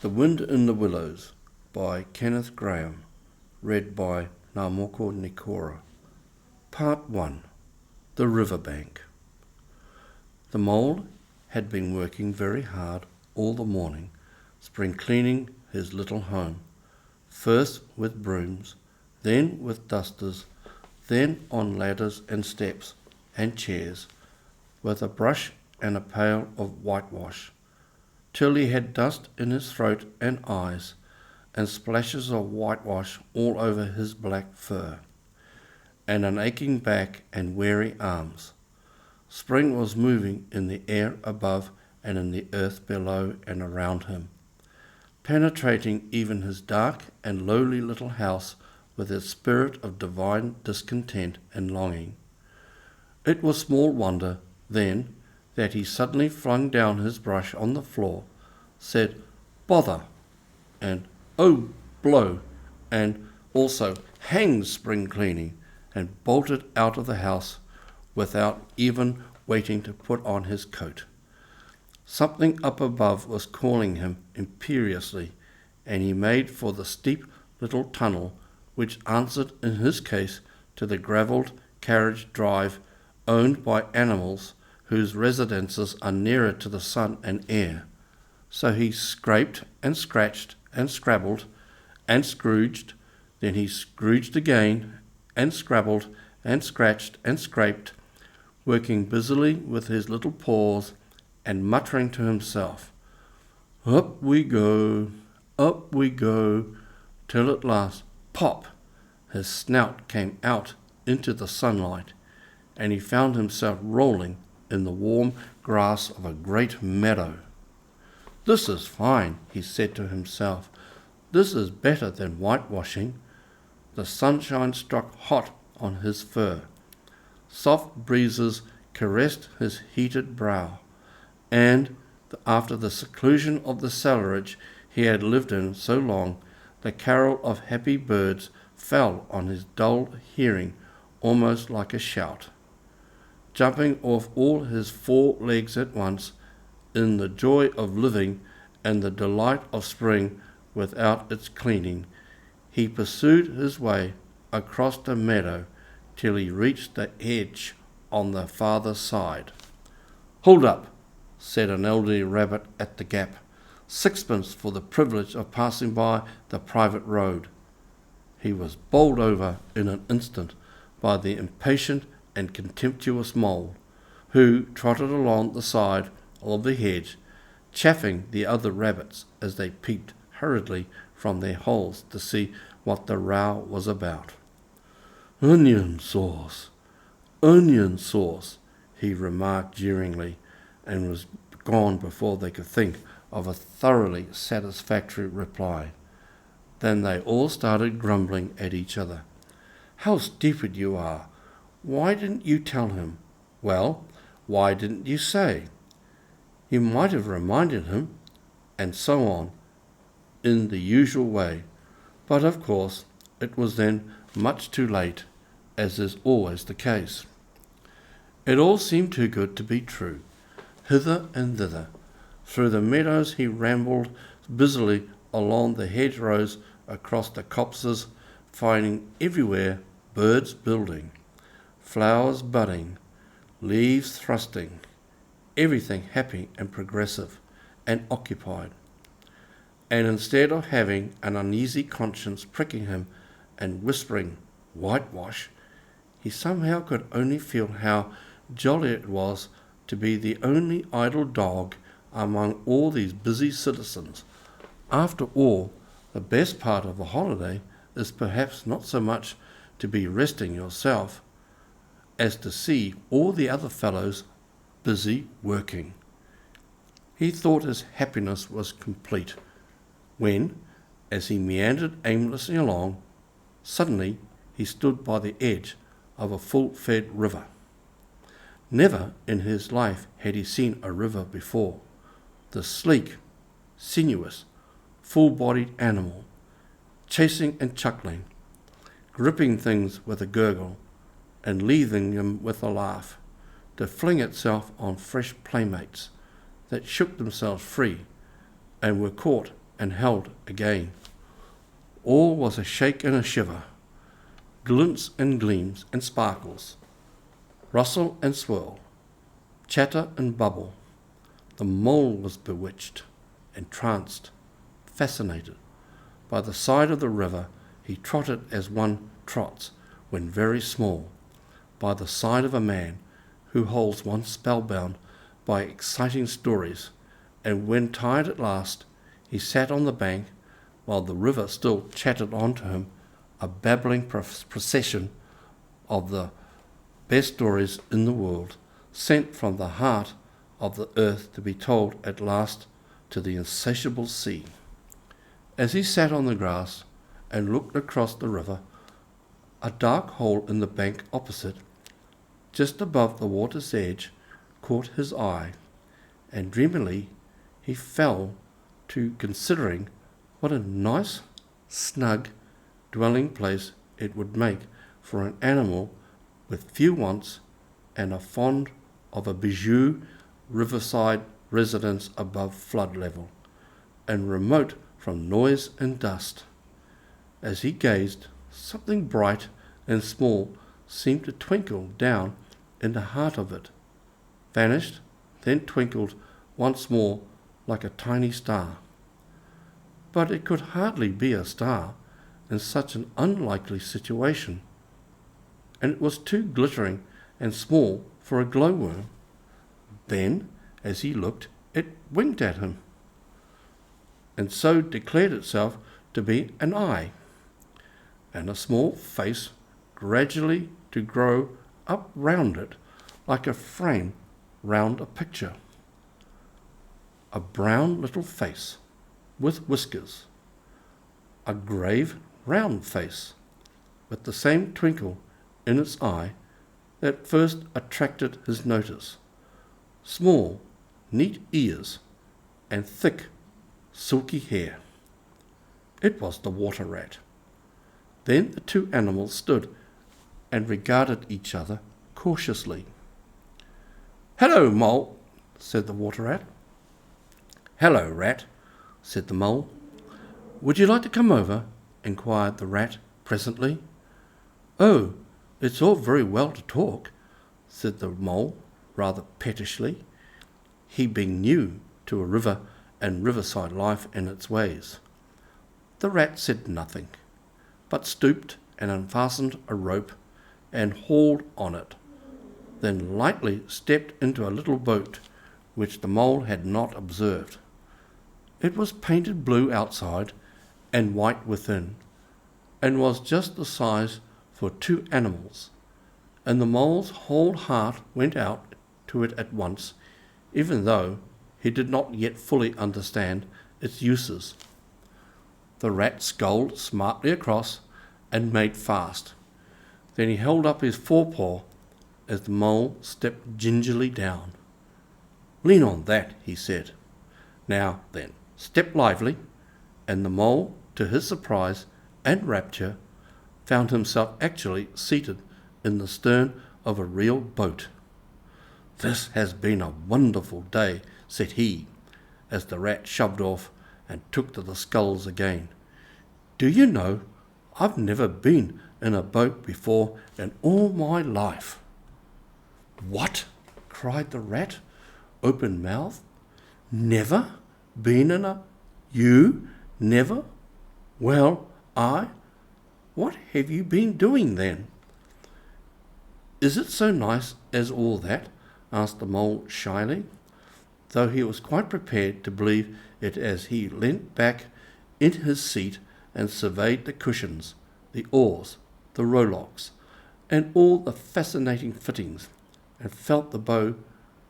The Wind in the Willows by Kenneth Grahame, read by Ngamoko Nikora. Part 1. The Riverbank. The mole had been working very hard all the morning, spring cleaning his little home, first with brooms, then with dusters, then on ladders and steps and chairs, with a brush and a pail of whitewash, till he had dust in his throat and eyes, and splashes of whitewash all over his black fur, and an aching back and weary arms. Spring was moving in the air above and in the earth below and around him, penetrating even his dark and lowly little house with its spirit of divine discontent and longing. It was small wonder, then, that he suddenly flung down his brush on the floor, said, "Bother," and "Oh, blow," and also "Hang spring cleaning," and bolted out of the house without even waiting to put on his coat. Something up above was calling him imperiously, and he made for the steep little tunnel which answered in his case to the gravelled carriage drive owned by animals whose residences are nearer to the sun and air. So he scraped and scratched and scrabbled and scrooged, then he scrooged again and scrabbled and scratched and scraped, working busily with his little paws and muttering to himself, up we go, till at last, pop, his snout came out into the sunlight, and he found himself rolling in the warm grass of a great meadow. "This is fine," he said to himself. "This is better than whitewashing." The sunshine struck hot on his fur. Soft breezes caressed his heated brow, and after the seclusion of the cellarage he had lived in so long, the carol of happy birds fell on his dull hearing almost like a shout. Jumping off all his 4 legs at once, in the joy of living and the delight of spring without its cleaning, he pursued his way across the meadow till he reached the edge on the farther side. "Hold up," said an elderly rabbit at the gap. "Sixpence for the privilege of passing by the private road." He was bowled over in an instant by the impatient and contemptuous mole, who trotted along the side of the hedge, chaffing the other rabbits as they peeped hurriedly from their holes to see what the row was about. Onion sauce," he remarked jeeringly, and was gone before they could think of a thoroughly satisfactory reply. Then they all started grumbling at each other. "How stupid you are! Why didn't you tell him? Well, why didn't you say? You might have reminded him," and so on, in the usual way. But of course it was then much too late, as is always the case. It all seemed too good to be true. Hither and thither, through the meadows he rambled busily along the hedgerows, across the copses, finding everywhere birds building, flowers budding, leaves thrusting, everything happy and progressive and occupied. And instead of having an uneasy conscience pricking him and whispering whitewash, he somehow could only feel how jolly it was to be the only idle dog among all these busy citizens. After all, the best part of a holiday is perhaps not so much to be resting yourself as to see all the other fellows busy working. He thought his happiness was complete when, as he meandered aimlessly along, suddenly he stood by the edge of a full-fed river. Never in his life had he seen a river before. The sleek, sinuous, full-bodied animal, chasing and chuckling, gripping things with a gurgle, and leaving them with a laugh, to fling itself on fresh playmates that shook themselves free and were caught and held again. All was a shake and a shiver, glints and gleams and sparkles, rustle and swirl, chatter and bubble. The mole was bewitched, entranced, fascinated. By the side of the river he trotted as one trots when very small, by the side of a man who holds one spellbound by exciting stories, and when tired at last, he sat on the bank while the river still chattered on to him, a babbling procession of the best stories in the world, sent from the heart of the earth to be told at last to the insatiable sea. As he sat on the grass and looked across the river, a dark hole in the bank opposite, just above the water's edge, caught his eye, and dreamily he fell to considering what a nice, snug dwelling place it would make for an animal with few wants and a fond of a bijou riverside residence above flood level, and remote from noise and dust. As he gazed, something bright and small seemed to twinkle down in the heart of it, vanished, then twinkled once more like a tiny star. But it could hardly be a star in such an unlikely situation, and it was too glittering and small for a glowworm. Then, as he looked, it winked at him, and so declared itself to be an eye, and a small face gradually to grow up round it like a frame round a picture. A brown little face with whiskers, a grave round face with the same twinkle in its eye that first attracted his notice, small, neat ears, and thick, silky hair. It was the water rat. Then the two animals stood and regarded each other cautiously. "Hello, mole," said the water rat. "Hello, rat," said the mole. "Would you like to come over?" inquired the rat presently. "Oh, it's all very well to talk," said the mole rather pettishly, he being new to a river and riverside life and its ways. The rat said nothing, but stooped and unfastened a rope and hauled on it, then lightly stepped into a little boat which the mole had not observed. It was painted blue outside and white within, and was just the size for two animals, and the mole's whole heart went out to it at once, even though he did not yet fully understand its uses. The rat sculled smartly across and made fast. Then he held up his forepaw as the mole stepped gingerly down. "Lean on that," he said. "Now then, step lively," and the mole, to his surprise and rapture, found himself actually seated in the stern of a real boat. "This has been a wonderful day," said he, as the rat shoved off and took to the sculls again. "Do you know, I've never been in a boat before in all my life." "What?" cried the rat, open-mouthed. "Never been in a... You never? Well, What have you been doing then?" "Is it so nice as all that?" asked the mole shyly, though he was quite prepared to believe it as he leant back in his seat and surveyed the cushions, the oars, the rowlocks, and all the fascinating fittings, and felt the bow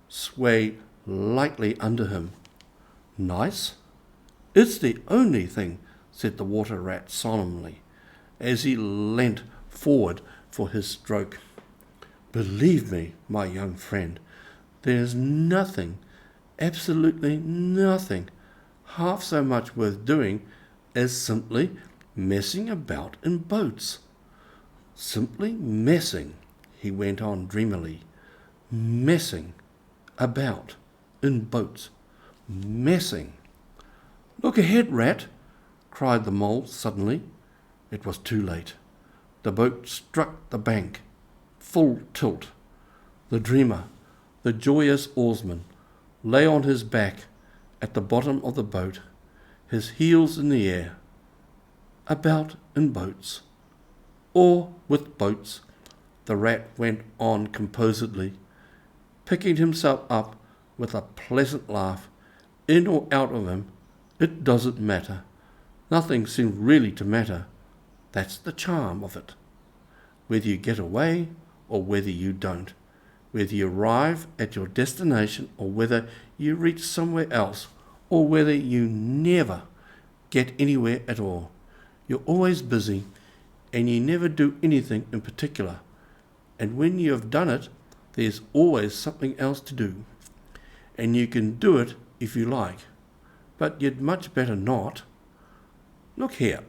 sway lightly under him. "Nice? It's the only thing," said the water rat solemnly, as he leant forward for his stroke. "Believe me, my young friend, there's nothing, absolutely nothing, half so much worth doing as simply messing about in boats. Simply messing," he went on dreamily, "messing about in boats. Messing. Look ahead, Rat, cried the mole suddenly. It was too late. The boat struck the bank, full tilt. The dreamer, the joyous oarsman, lay on his back at the bottom of the boat, his heels in the air. About in boats, or with boats, the rat went on composedly, picking himself up with a pleasant laugh. In or out of him, it doesn't matter. Nothing seemed really to matter. That's the charm of it. Whether you get away or whether you don't, whether you arrive at your destination or whether you reach somewhere else, or whether you never get anywhere at all, you're always busy and you never do anything in particular. And when you have done it, there's always something else to do. And you can do it if you like, but you'd much better not. Look here.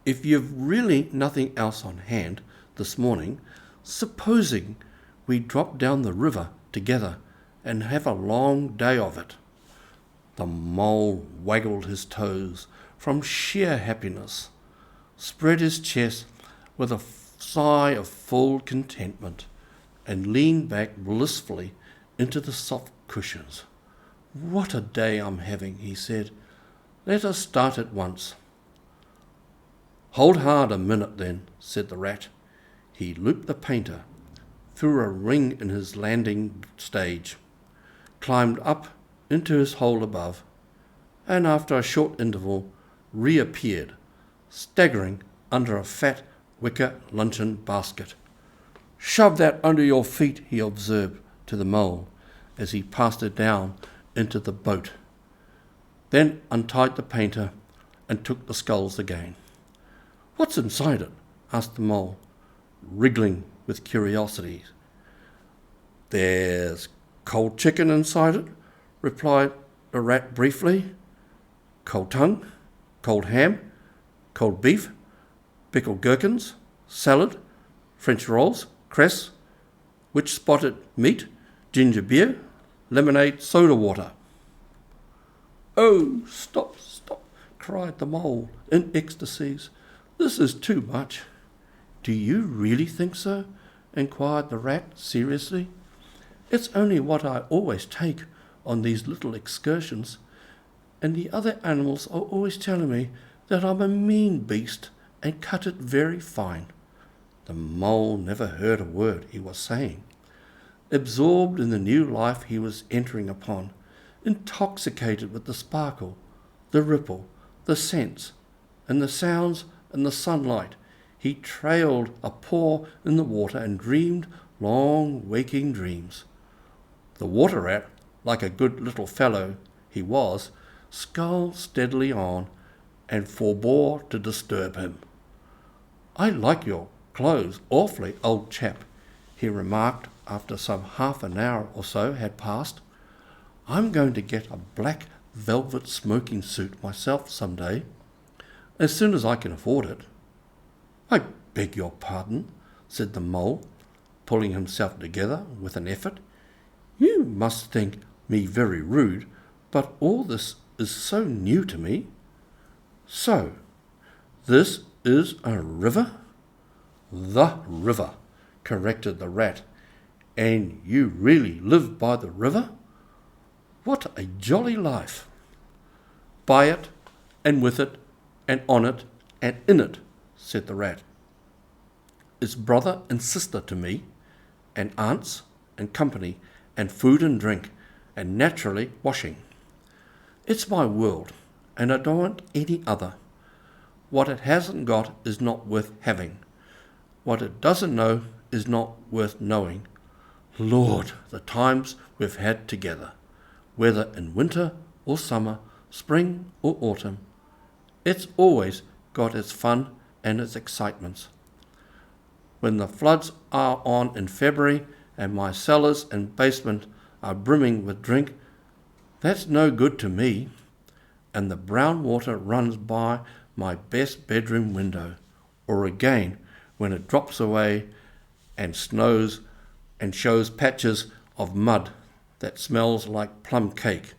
If you've really nothing else on hand this morning, supposing we drop down the river together and have a long day of it. The mole waggled his toes from sheer happiness, spread his chest with a sigh of full contentment, and leaned back blissfully into the soft cushions. What a day I'm having, he said. Let us start at once. Hold hard a minute then, said the rat. He looped the painter, threw a ring in his landing stage, climbed up into his hole above, and after a short interval reappeared, staggering under a fat wicker luncheon basket. Shove that under your feet, he observed to the mole as he passed it down into the boat, then untied the painter and took the sculls again. What's inside it? Asked the mole, wriggling with curiosity. There's cold chicken inside it, replied the rat briefly. Cold tongue, cold ham, cold beef, pickled gherkins, salad, French rolls, cress, witch spotted meat, ginger beer, lemonade, soda water. Oh, stop, cried the mole in ecstasies. This is too much. Do you really think so? Inquired the rat seriously. It's only what I always take on these little excursions, and the other animals are always telling me that I'm a mean beast and cut it very fine. The mole never heard a word he was saying, absorbed in the new life he was entering upon, intoxicated with the sparkle, the ripple, the scents, and the sounds and the sunlight. He trailed a paw in the water and dreamed long waking dreams. The water rat, like a good little fellow he was, sculled steadily on and forbore to disturb him. I like your clothes awfully, old chap, he remarked after some half an hour or so had passed. I'm going to get a black velvet smoking suit myself some day, as soon as I can afford it. I beg your pardon, said the mole, pulling himself together with an effort. You must think me very rude, but all this is so new to me. So, this is a river? The river, corrected the rat. And you really live by the river? What a jolly life! By it, and with it, and on it, and in it, said the rat. It's brother and sister to me, and aunts, and company, and food and drink, and naturally washing. It's my world, and I don't want any other. What it hasn't got is not worth having. What it doesn't know is not worth knowing. Lord, the times we've had together, whether in winter or summer, spring or autumn. It's always got its fun and its excitements. When the floods are on in February and my cellars and basement are brimming with drink, that's no good to me, and the brown water runs by my best bedroom window, or again when it drops away and snows and shows patches of mud that smells like plum cake,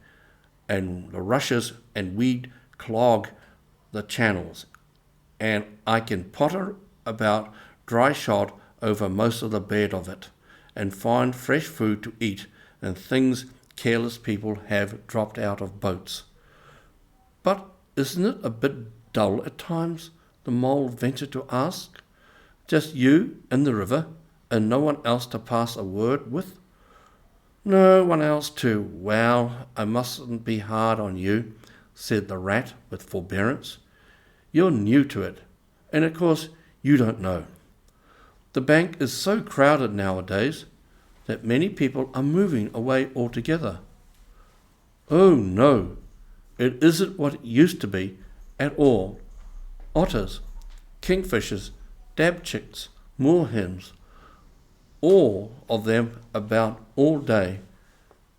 and the rushes and weed clog the channels, and I can potter about dry shod over most of the bed of it, and find fresh food to eat and things careless people have dropped out of boats. But isn't it a bit dull at times? The mole ventured to ask. Just you and the river, and no one else to pass a word with? No one else too. Well, I mustn't be hard on you, said the rat with forbearance. You're new to it, and of course you don't know. The bank is so crowded nowadays that many people are moving away altogether. Oh no, it isn't what it used to be at all. Otters, kingfishers, dabchicks, moorhens, all of them about all day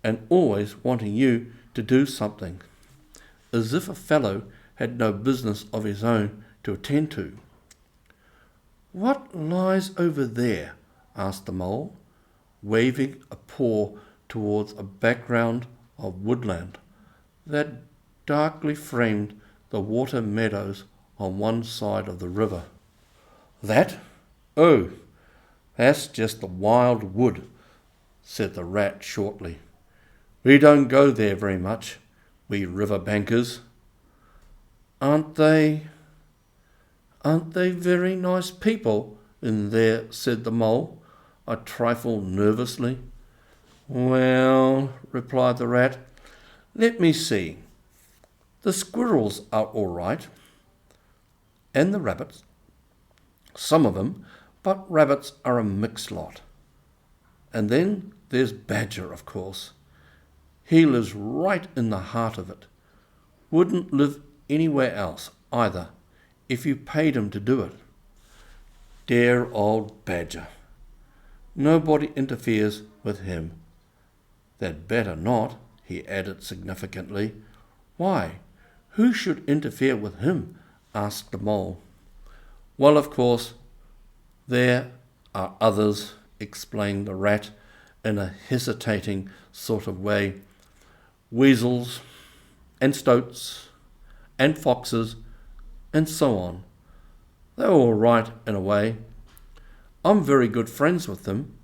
and always wanting you to do something, as if a fellow had no business of his own to attend to. What lies over there? Asked the mole, waving a paw towards a background of woodland that darkly framed the water meadows on one side of the river. That? Oh, that's just the wild wood, said the rat shortly. We don't go there very much, we river bankers. Aren't they very nice people in there? Said the mole, a trifle nervously. Well, replied the rat, let me see. The squirrels are all right, and the rabbits. Some of them, but rabbits are a mixed lot. And then there's Badger, of course. He lives right in the heart of it. Wouldn't live anywhere else either, if you paid him to do it. Dear old Badger. Nobody interferes with him. They'd better not, he added significantly. Why, who should interfere with him? Asked the mole. Well, of course, there are others, explained the rat in a hesitating sort of way. Weasels and stoats and foxes and so on. They're all right in a way. I'm very good friends with them.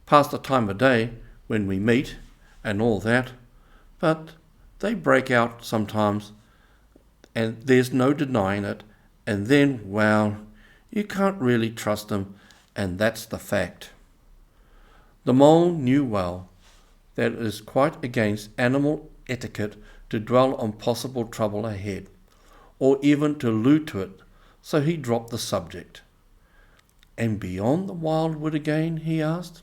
Pass the time of day when we meet and all that. But they break out sometimes, and there's no denying it. And then, well, you can't really trust them, and that's the fact. The mole knew well that it is quite against animal etiquette to dwell on possible trouble ahead, or even to allude to it, so he dropped the subject. And beyond the wildwood again, he asked,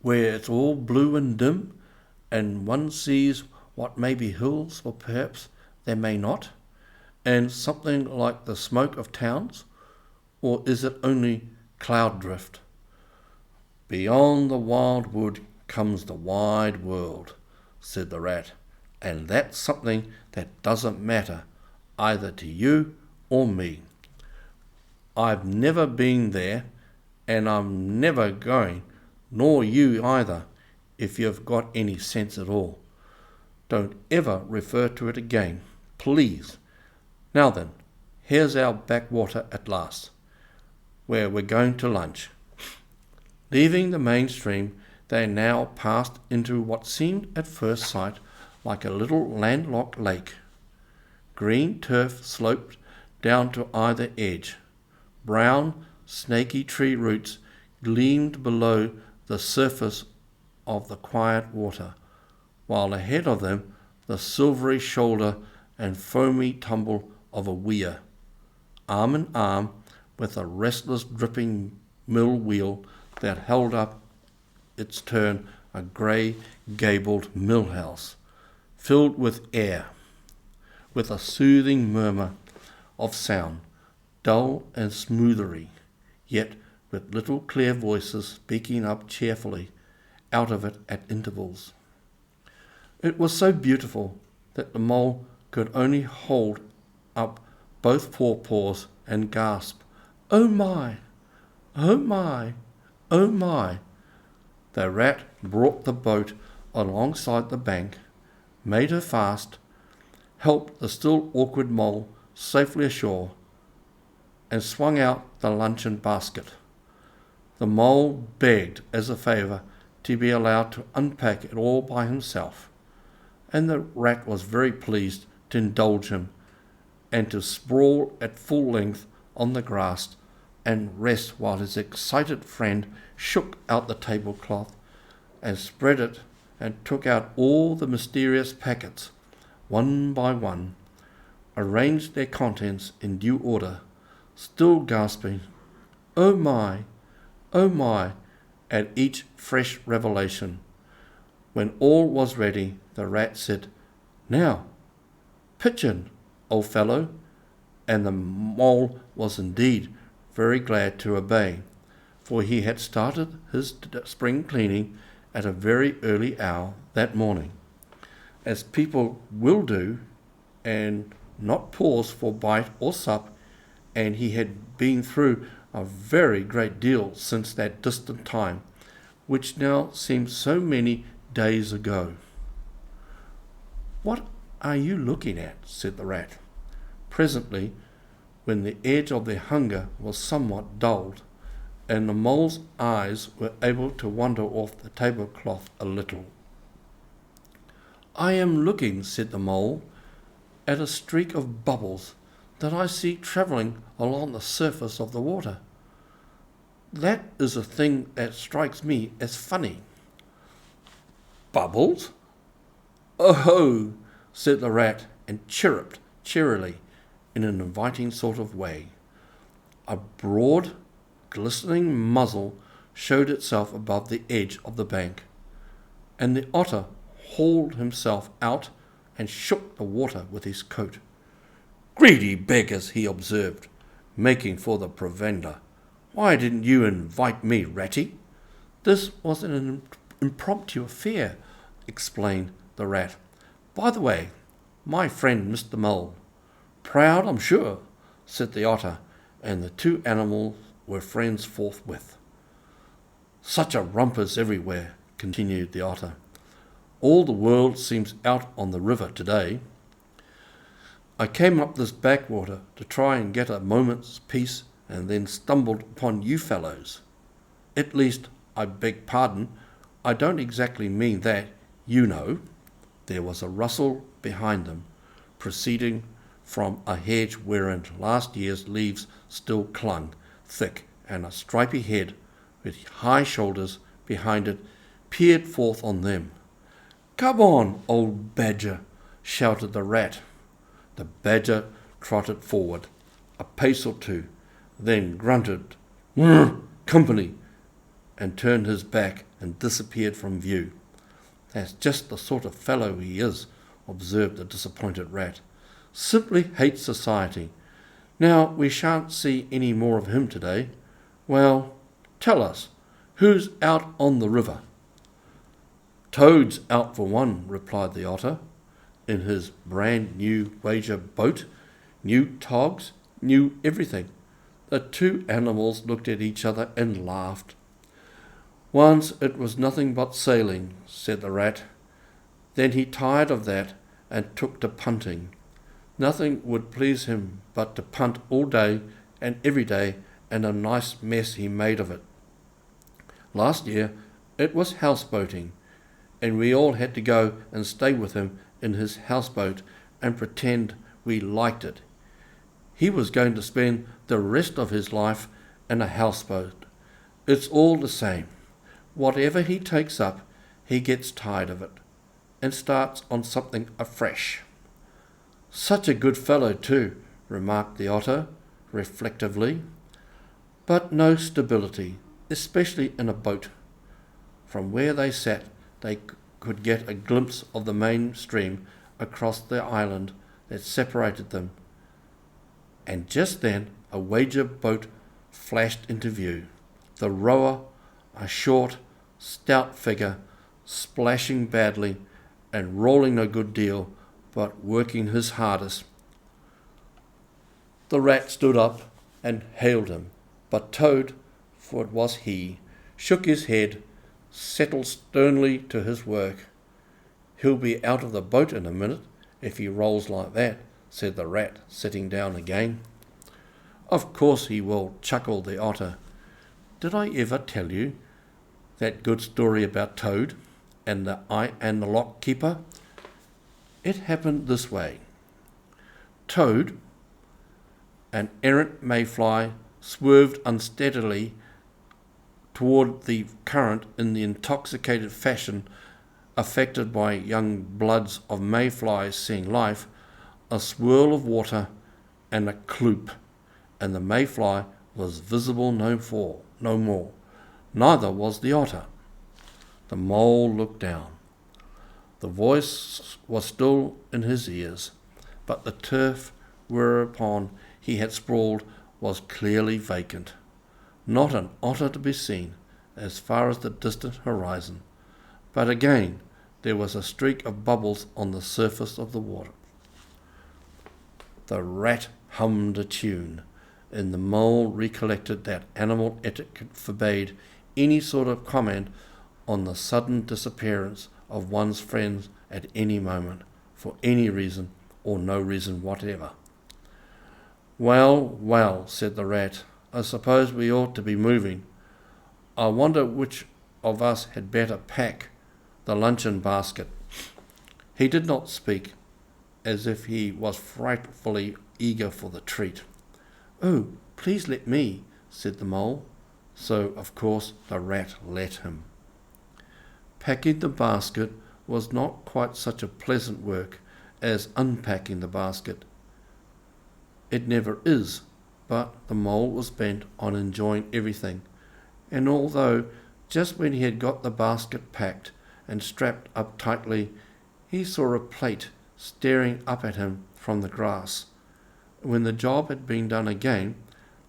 where it's all blue and dim, and one sees what may be hills, or perhaps there may not, and something like the smoke of towns, or is it only cloud drift? Beyond the wildwood comes the wide world, said the rat, and that's something that doesn't matter either to you or me. I've never been there, and I'm never going, nor you either, if you've got any sense at all. Don't ever refer to it again, please. Now then, here's our backwater at last, where we're going to lunch. Leaving the main stream, they now passed into what seemed at first sight like a little landlocked lake. Green turf sloped down to either edge. Brown, snaky tree roots gleamed below the surface of the quiet water, while ahead of them the silvery shoulder and foamy tumble of a weir, arm in arm with a restless dripping mill wheel that held up its turn, a grey gabled mill house, filled with air, with a soothing murmur of sound, dull and smoothery, yet with little clear voices speaking up cheerfully out of it at intervals. It was so beautiful that the mole could only hold up both forepaws and gasp, "Oh my! Oh my! Oh my!" The rat brought the boat alongside the bank, made her fast, helped the still awkward mole safely ashore, and swung out the luncheon basket. The mole begged as a favour to be allowed to unpack it all by himself, and the rat was very pleased to indulge him and to sprawl at full length on the grass and rest while his excited friend shook out the tablecloth and spread it and took out all the mysterious packets, one by one, arranged their contents in due order, still gasping, oh my, at each fresh revelation. When all was ready, the rat said, now, pigeon, old fellow, and the mole was indeed very glad to obey, for he had started his spring cleaning at a very early hour that morning, as people will do, and not pause for bite or sup, and he had been through a very great deal since that distant time, which now seemed so many days ago. What are you looking at? Said the rat. Presently, when the edge of their hunger was somewhat dulled, and the mole's eyes were able to wander off the tablecloth a little. I am looking, said the mole, at a streak of bubbles that I see travelling along the surface of the water. That is a thing that strikes me as funny. Bubbles? Oh, said the rat, and chirruped cheerily in an inviting sort of way. A broad, glistening muzzle showed itself above the edge of the bank, and the otter hauled himself out and shook the water with his coat. Greedy beggars, he observed, making for the provender. Why didn't you invite me, Ratty? This was an impromptu affair, explained the rat. By the way, my friend Mr. Mole. Proud, I'm sure, said the otter, and the two animals were friends forthwith. Such a rumpus everywhere, continued the otter. All the world seems out on the river today. I came up this backwater to try and get a moment's peace, and then stumbled upon you fellows. At least, I beg pardon, I don't exactly mean that, you know. There was a rustle behind them, proceeding from a hedge wherein last year's leaves still clung thick, and a stripy head with high shoulders behind it peered forth on them. Come on, old badger, shouted the rat. The badger trotted forward a pace or two, then grunted, company, and turned his back and disappeared from view. That's just the sort of fellow he is, observed the disappointed rat. Simply hates society. Now, we shan't see any more of him today. Well, tell us, who's out on the river? Toad's out for one, replied the otter, in his brand new wager boat, new togs, new everything. The two animals looked at each other and laughed. Once it was nothing but sailing, said the rat. Then he tired of that and took to punting. Nothing would please him but to punt all day and every day, and a nice mess he made of it. Last year it was houseboating, and we all had to go and stay with him in his houseboat and pretend we liked it. He was going to spend the rest of his life in a houseboat. It's all the same. Whatever he takes up, he gets tired of it and starts on something afresh. Such a good fellow too, remarked the otter reflectively, but no stability, especially in a boat. From where they sat, they could get a glimpse of the main stream across the island that separated them, and just then a wager boat flashed into view. The rower, a short, stout figure, splashing badly and rolling a good deal, but working his hardest. The rat stood up and hailed him, but Toad, for it was he, shook his head, settled sternly to his work. He'll be out of the boat in a minute if he rolls like that, said the rat, sitting down again. Of course he will, chuckled the otter. Did I ever tell you that good story about Toad and the lock keeper? It happened this way. Toad, an errant mayfly, swerved unsteadily toward the current in the intoxicated fashion affected by young bloods of mayflies seeing life, a swirl of water and a kloop, and the mayfly was visible no more. Neither was the otter. The mole looked down. The voice was still in his ears, but the turf whereupon he had sprawled was clearly vacant. Not an otter to be seen as far as the distant horizon, but again there was a streak of bubbles on the surface of the water. The rat hummed a tune, and the mole recollected that animal etiquette forbade any sort of comment on the sudden disappearance of one's friends at any moment, for any reason or no reason whatever. Well, well, said the rat, I suppose we ought to be moving. I wonder which of us had better pack the luncheon basket. He did not speak, as if he was frightfully eager for the treat. Oh, please let me, said the mole. So, of course, the rat let him. Packing the basket was not quite such a pleasant work as unpacking the basket. It never is, but the mole was bent on enjoying everything, and although just when he had got the basket packed and strapped up tightly, he saw a plate staring up at him from the grass. When the job had been done again,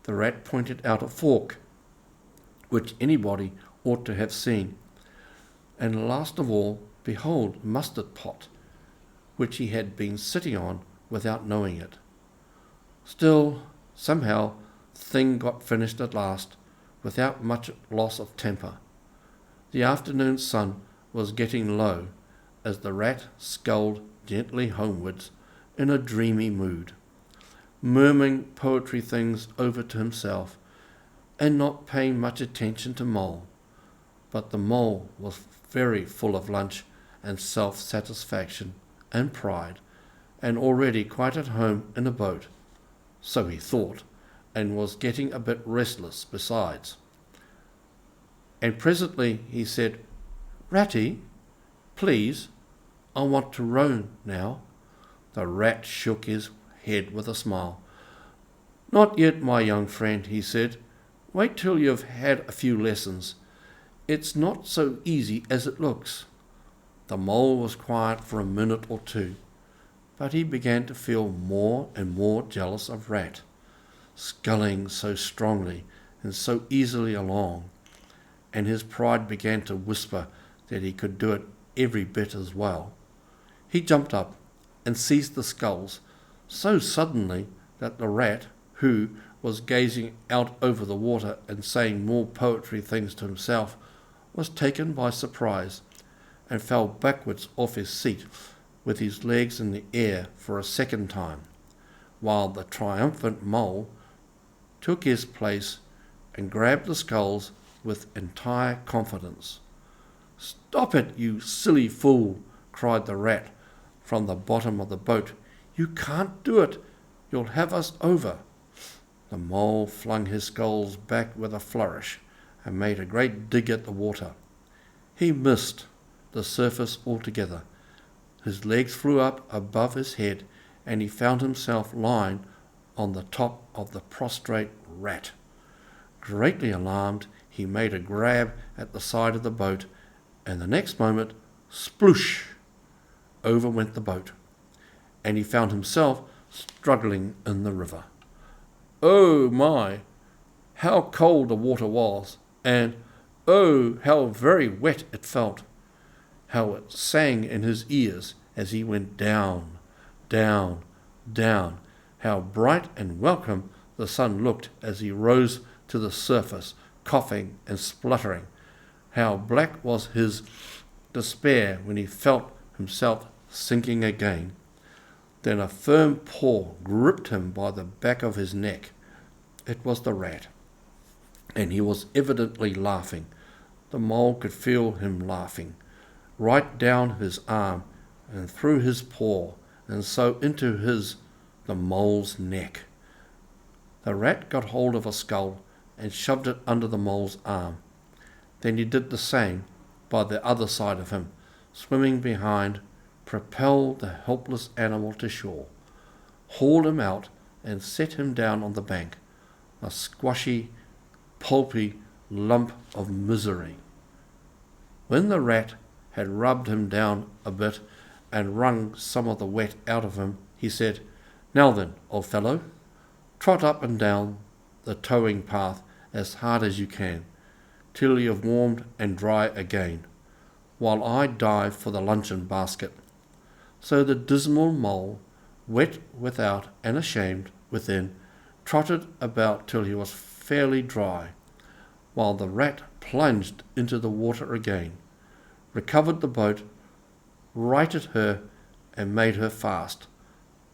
the rat pointed out a fork, which anybody ought to have seen, and last of all, behold, a mustard pot, which he had been sitting on without knowing it. Still, somehow, the thing got finished at last, without much loss of temper. The afternoon sun was getting low as the rat sculled gently homewards in a dreamy mood, murmuring poetry things over to himself and not paying much attention to Mole. But the mole was very full of lunch and self-satisfaction and pride, and already quite at home in a boat, so he thought, and was getting a bit restless besides. And presently he said, Ratty, please, I want to row now. The rat shook his head with a smile. Not yet, my young friend, he said. Wait till you've had a few lessons. It's not so easy as it looks. The mole was quiet for a minute or two, but he began to feel more and more jealous of Rat, sculling so strongly and so easily along, and his pride began to whisper that he could do it every bit as well. He jumped up and seized the sculls so suddenly that the rat, who was gazing out over the water and saying more poetry things to himself, was taken by surprise and fell backwards off his seat with his legs in the air for a second time, while the triumphant mole took his place and grabbed the sculls with entire confidence. Stop it, you silly fool, cried the rat from the bottom of the boat. You can't do it. You'll have us over. The mole flung his sculls back with a flourish and made a great dig at the water. He missed the surface altogether. His legs flew up above his head, and he found himself lying on the top of the prostrate rat. Greatly alarmed, he made a grab at the side of the boat, and the next moment, sploosh, over went the boat, and he found himself struggling in the river. Oh my, how cold the water was, and oh, how very wet it felt, how it sang in his ears as he went down, down, down, how bright and welcome the sun looked as he rose to the surface, coughing and spluttering, how black was his despair when he felt himself sinking again. Then a firm paw gripped him by the back of his neck. It was the rat, and he was evidently laughing. The mole could feel him laughing, right down his arm and through his paw, and so into the mole's neck. The rat got hold of a skull and shoved it under the mole's arm. Then he did the same by the other side of him, swimming behind, propelled the helpless animal to shore, hauled him out and set him down on the bank, a squashy, pulpy lump of misery. When the rat had rubbed him down a bit and wrung some of the wet out of him, he said, "Now then, old fellow, trot up and down the towing path as hard as you can, till you've warmed and dry again, while I dive for the luncheon basket." So the dismal mole, wet without and ashamed within, trotted about till he was fairly dry, while the rat plunged into the water again, recovered the boat, righted her and made her fast,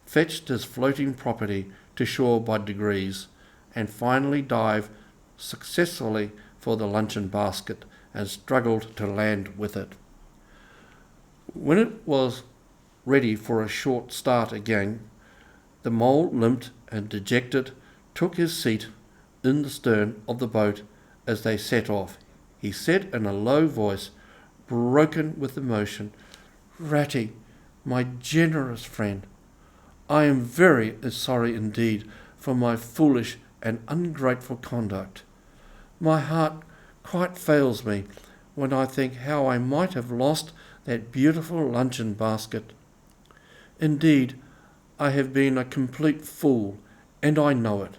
fetched his floating property to shore by degrees, and finally dived successfully for the luncheon basket and struggled to land with it. When it was ready for a short start again, the mole, limped and dejected, took his seat in the stern of the boat as they set off. He said in a low voice, broken with emotion, "Ratty, my generous friend, I am very sorry indeed for my foolish and ungrateful conduct. My heart quite fails me when I think how I might have lost that beautiful luncheon basket. Indeed, I have been a complete fool, and I know it.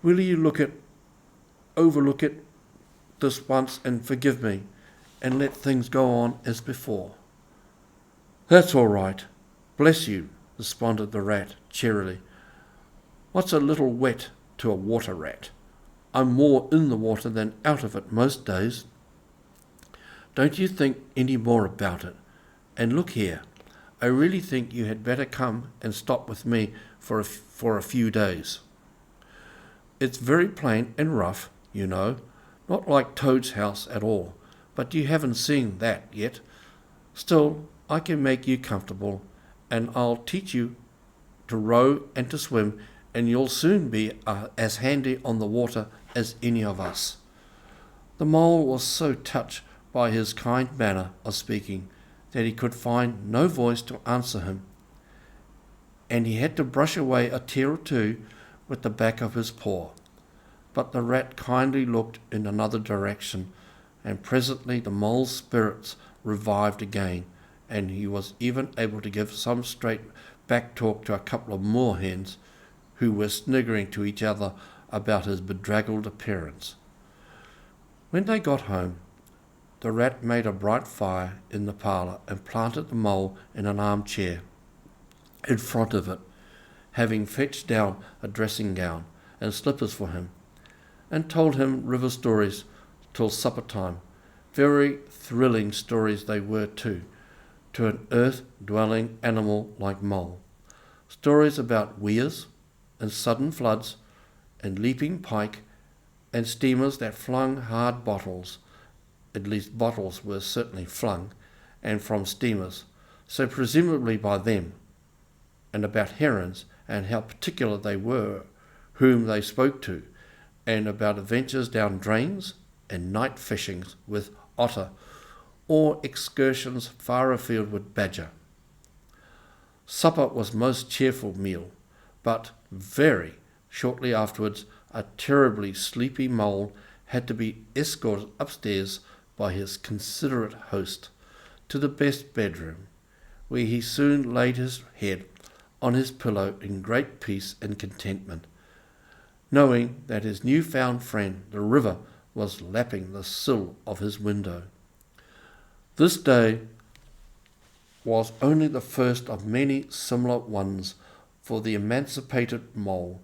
Will you overlook it this once and forgive me, and let things go on as before?" "That's all right, bless you," responded the rat cheerily. "What's a little wet to a water rat? I'm more in the water than out of it most days. Don't you think any more about it. And look here, I really think you had better come and stop with me for a few days. It's very plain and rough, you know, not like Toad's house at all, but you haven't seen that yet. Still, I can make you comfortable, and I'll teach you to row and to swim, and you'll soon be as handy on the water as any of us." The mole was so touched by his kind manner of speaking that he could find no voice to answer him, and he had to brush away a tear or two with the back of his paw. But the rat kindly looked in another direction, and presently the mole's spirits revived again, and he was even able to give some straight back talk to a couple of moorhens who were sniggering to each other about his bedraggled appearance. When they got home, the rat made a bright fire in the parlour and planted the mole in an armchair in front of it, having fetched down a dressing gown and slippers for him, and told him river stories till supper time. Very thrilling stories they were too, to an earth-dwelling animal like mole. Stories about weirs and sudden floods and leaping pike and steamers that flung hard bottles, at least bottles were certainly flung, and from steamers, so presumably by them, and about herons and how particular they were whom they spoke to, and about adventures down drains and night fishings with otter, or excursions far afield with badger. Supper was most cheerful meal, but very shortly afterwards a terribly sleepy mole had to be escorted upstairs by his considerate host to the best bedroom, where he soon laid his head on his pillow in great peace and contentment, knowing that his new-found friend, the river, was lapping the sill of his window. This day was only the first of many similar ones for the emancipated mole,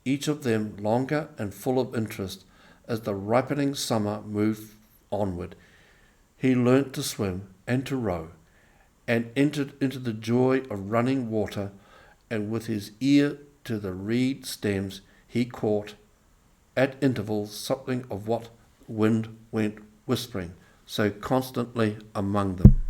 each of them longer and full of interest as the ripening summer moved onward. He learnt to swim and to row, and entered into the joy of running water, and with his ear to the reed stems he caught, at intervals, something of what wind went whispering so constantly among them.